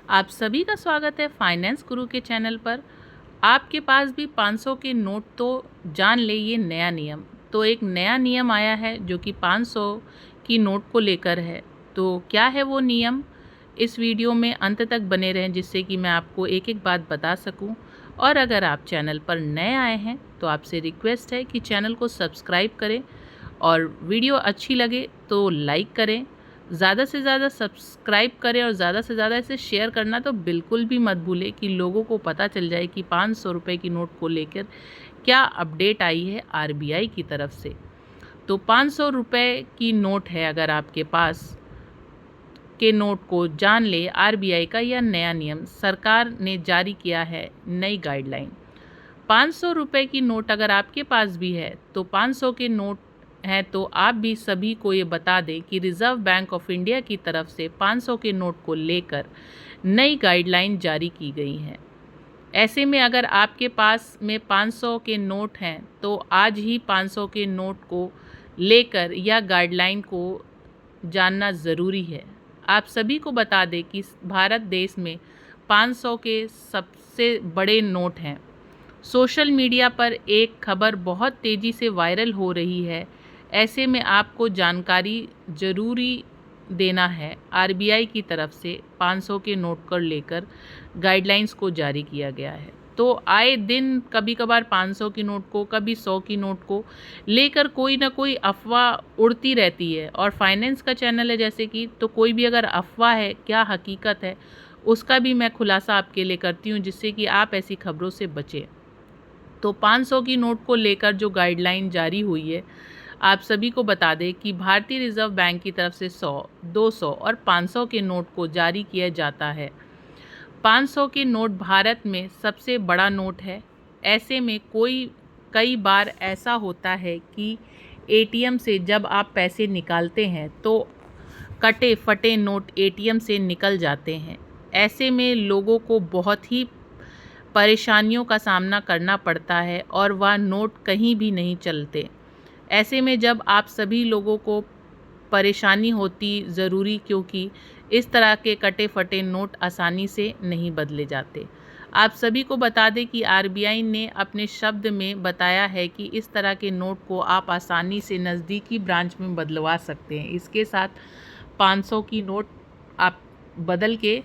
आप सभी का स्वागत है फाइनेंस गुरु के चैनल पर। आपके पास भी 500 के नोट तो जान ले ये नया नियम। तो एक नया नियम आया है जो कि 500 की नोट को लेकर है। तो क्या है वो नियम, इस वीडियो में अंत तक बने रहें जिससे कि मैं आपको एक एक बात बता सकूं। और अगर आप चैनल पर नए आए हैं तो आपसे रिक्वेस्ट है कि चैनल को सब्सक्राइब करें और वीडियो अच्छी लगे तो लाइक करें, ज़्यादा से ज़्यादा सब्सक्राइब करें और ज़्यादा से ज़्यादा इसे शेयर करना तो बिल्कुल भी मत भूलें कि लोगों को पता चल जाए कि 500 रुपये की नोट को लेकर क्या अपडेट आई है आरबीआई की तरफ से। तो 500 रुपये की नोट है, अगर आपके पास के नोट को जान ले आरबीआई का यह नया नियम। सरकार ने जारी किया है नई गाइडलाइन। 500 रुपये की नोट अगर आपके पास भी है तो 500 के नोट हैं तो आप भी सभी को ये बता दें कि रिज़र्व बैंक ऑफ इंडिया की तरफ से 500 के नोट को लेकर नई गाइडलाइन जारी की गई हैं। ऐसे में अगर आपके पास में 500 के नोट हैं तो आज ही 500 के नोट को लेकर यह गाइडलाइन को जानना ज़रूरी है। आप सभी को बता दें कि भारत देश में 500 के सबसे बड़े नोट हैं। सोशल मीडिया पर एक खबर बहुत तेज़ी से वायरल हो रही है, ऐसे में आपको जानकारी ज़रूरी देना है। आरबीआई की तरफ से 500 के नोट को लेकर गाइडलाइंस को जारी किया गया है। तो आए दिन कभी कभार 500 की नोट को, कभी 100 की नोट को लेकर कोई ना कोई अफवाह उड़ती रहती है। और फाइनेंस का चैनल है जैसे कि, तो कोई भी अगर अफवाह है क्या हकीकत है उसका भी मैं खुलासा आपके लिए करती हूँ जिससे कि आप ऐसी खबरों से बचें। तो 500 की नोट को लेकर जो गाइडलाइन जारी हुई है, आप सभी को बता दें कि भारतीय रिजर्व बैंक की तरफ से 100, 200 और 500 के नोट को जारी किया जाता है। 500 के नोट भारत में सबसे बड़ा नोट है। ऐसे में कई बार ऐसा होता है कि एटीएम से जब आप पैसे निकालते हैं तो कटे फटे नोट एटीएम से निकल जाते हैं। ऐसे में लोगों को बहुत ही परेशानियों का सामना करना पड़ता है और वह नोट कहीं भी नहीं चलते। ऐसे में जब आप सभी लोगों को परेशानी होती ज़रूरी, क्योंकि इस तरह के कटे फटे नोट आसानी से नहीं बदले जाते। आप सभी को बता दें कि आरबीआई ने अपने शब्द में बताया है कि इस तरह के नोट को आप आसानी से नज़दीकी ब्रांच में बदलवा सकते हैं। इसके साथ 500 की नोट आप बदल के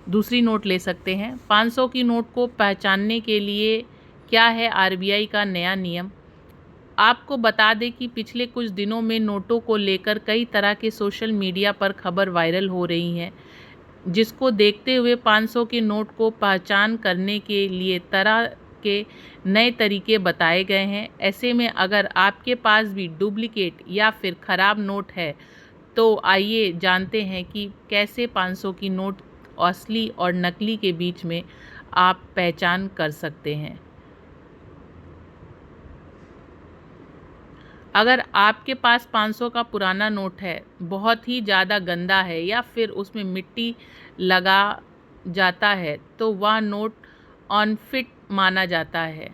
दूसरी नोट ले सकते हैं। 500 की नोट को पहचानने के लिए क्या है आरबीआई का नया नियम, आपको बता दें कि पिछले कुछ दिनों में नोटों को लेकर कई तरह के सोशल मीडिया पर खबर वायरल हो रही हैं, जिसको देखते हुए 500 के नोट को पहचान करने के लिए तरह के नए तरीके बताए गए हैं। ऐसे में अगर आपके पास भी डुप्लीकेट या फिर ख़राब नोट है तो आइए जानते हैं कि कैसे 500 की नोट असली और नकली के बीच में आप पहचान कर सकते हैं। अगर आपके पास 500 का पुराना नोट है, बहुत ही ज़्यादा गंदा है या फिर उसमें मिट्टी लगा जाता है तो वह नोट अनफिट माना जाता है।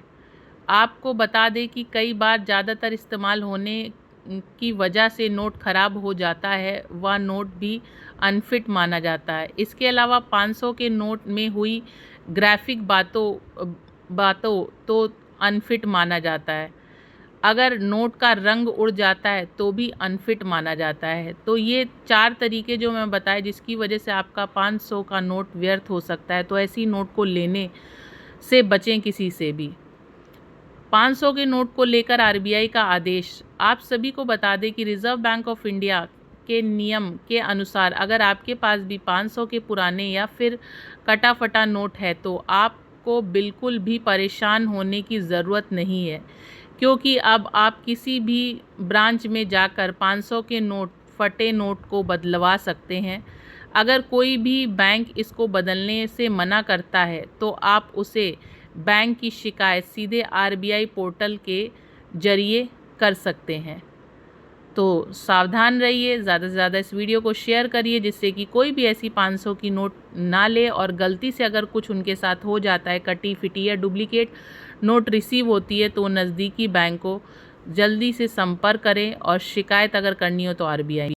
आपको बता दें कि कई बार ज़्यादातर इस्तेमाल होने की वजह से नोट ख़राब हो जाता है, वह नोट भी अनफिट माना जाता है। इसके अलावा 500 के नोट में हुई ग्राफिक बातों तो अनफिट माना जाता है। अगर नोट का रंग उड़ जाता है तो भी अनफिट माना जाता है। तो ये 4 तरीके जो मैं बताए जिसकी वजह से आपका 500 का नोट व्यर्थ हो सकता है, तो ऐसी नोट को लेने से बचें किसी से भी। 500 के नोट को लेकर आरबीआई का आदेश। आप सभी को बता दें कि रिज़र्व बैंक ऑफ इंडिया के नियम के अनुसार अगर आपके पास भी 500 के पुराने या फिर कटा फटा नोट है तो आपको बिल्कुल भी परेशान होने की ज़रूरत नहीं है, क्योंकि अब आप किसी भी ब्रांच में जाकर 500 के नोट, फटे नोट को बदलवा सकते हैं। अगर कोई भी बैंक इसको बदलने से मना करता है तो आप उसे बैंक की शिकायत सीधे आरबीआई पोर्टल के ज़रिए कर सकते हैं। तो सावधान रहिए, ज़्यादा से ज़्यादा इस वीडियो को शेयर करिए जिससे कि कोई भी ऐसी 500 की नोट ना ले। और गलती से अगर कुछ उनके साथ हो जाता है, कटी फिटी या डुप्लीकेट नोट रिसीव होती है, तो नज़दीकी बैंक को जल्दी से संपर्क करें और शिकायत अगर करनी हो तो आरबीआई